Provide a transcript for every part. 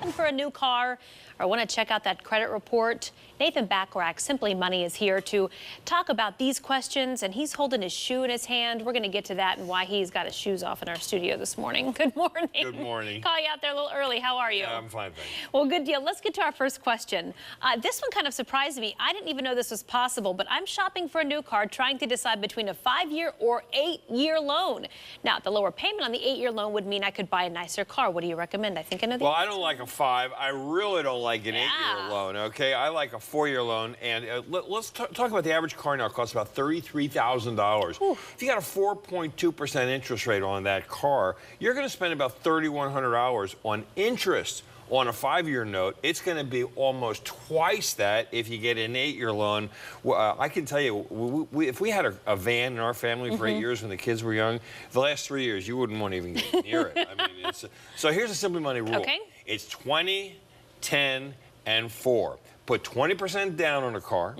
shopping for a new car or want to check out that credit report? Nathan Bachrach, Simply Money, is here to talk about these questions, and he's holding his shoe in his hand. We're going to get to that and why he's got his shoes off in our studio this morning. Good morning. Good morning. Call you out there a little early. How are you? Yeah, I'm fine, thanks. Well, good deal. Let's get to our first question. This one kind of surprised me. I didn't even know this was possible, but I'm shopping for a new car, trying to decide between a 5-year or 8-year loan. Now, the lower payment on the 8-year loan would mean I could buy a nicer car. What do you recommend? I think I know the Well, answer. I don't like a 5. I really don't like an 8-year loan, okay? I like a 4-year loan. And let's talk about the average car now. It costs about $33,000. If you got a 4.2% interest rate on that car, you're going to spend about $3,100 on interest. On a 5-year note, it's going to be almost twice that if you get an 8-year loan. I can tell you, if we had a van in our family for 8 years when the kids were young, the last 3 years, you wouldn't want to even get near it. I mean, so here's a Simply Money rule. Okay. It's 20, 10, and 4. Put 20% down on a car.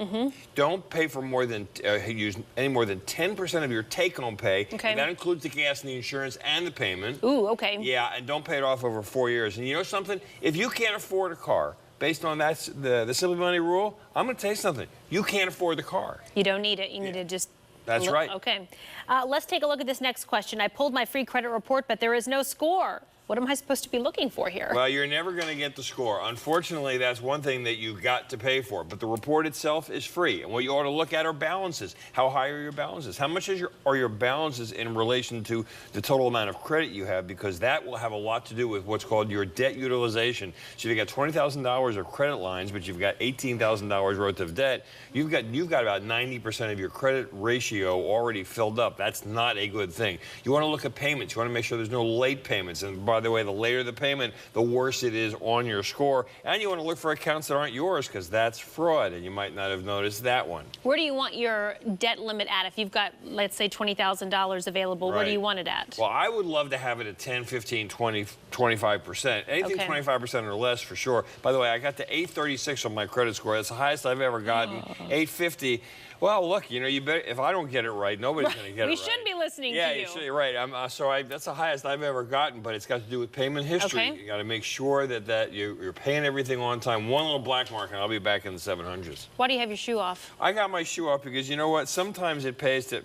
Don't pay for more than use any more than 10% of your take-home pay. Okay. And that includes the gas and the insurance and the payment. Ooh, okay. Yeah, and don't pay it off over 4 years. And you know something? If you can't afford a car, based on that, the Simply Money rule, I'm going to tell you something. You can't afford the car. You don't need it. You need to just... That's right. Okay. Let's take a look at this next question. I pulled my free credit report, but there is no score. What am I supposed to be looking for here? Well, you're never going to get the score. Unfortunately, that's one thing that you've got to pay for. But the report itself is free. And what you ought to look at are balances. How high are your balances? How much are your balances in relation to the total amount of credit you have? Because that will have a lot to do with what's called your debt utilization. So if you've got $20,000 of credit lines, but you've got $18,000 worth of debt, you've got about 90% of your credit ratio already filled up. That's not a good thing. You want to look at payments. You want to make sure there's no late payments. And by the way, the later the payment, the worse it is on your score. And you want to look for accounts that aren't yours, because that's fraud, and you might not have noticed that one. Where do you want your debt limit at? If you've got, let's say, $20,000 available, where do you want it at? Well, I would love to have it at 10, 15, 20, 25%. Anything 25% or less for sure. By the way, I got to 836 on my credit score. That's the highest I've ever gotten. 850. Well, look, you know, you bet if I don't get it right, nobody's going to get it right. We shouldn't be listening to you. Yeah, you should. You're right. That's the highest I've ever gotten, but it's got to do with payment history. Okay. You got to make sure that you're paying everything on time. One little black mark, and I'll be back in the 700s. Why do you have your shoe off? I got my shoe off because you know what? Sometimes it pays to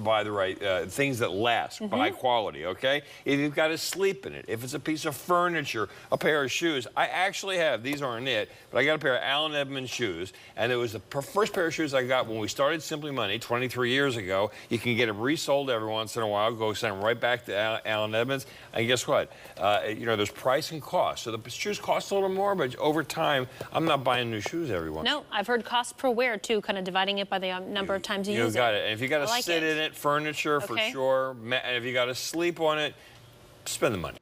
buy the right things that last, high quality. Okay. If you've got to sleep in it, if it's a piece of furniture, a pair of shoes. I actually have. These aren't it, but I got a pair of Allen Edmonds shoes, and it was the first pair of shoes I got when we started Simply Money 23 years ago. You can get them resold every once in a while. Go send them right back to Allen Edmonds. And guess what? You know, there's price and cost. So the shoes cost a little more, but over time, I'm not buying new shoes every once. No, I've heard cost per wear, too, kind of dividing it by the number of times you use it. You got it. And if you got to sit in it, furniture for sure. And if you got to sleep on it, spend the money.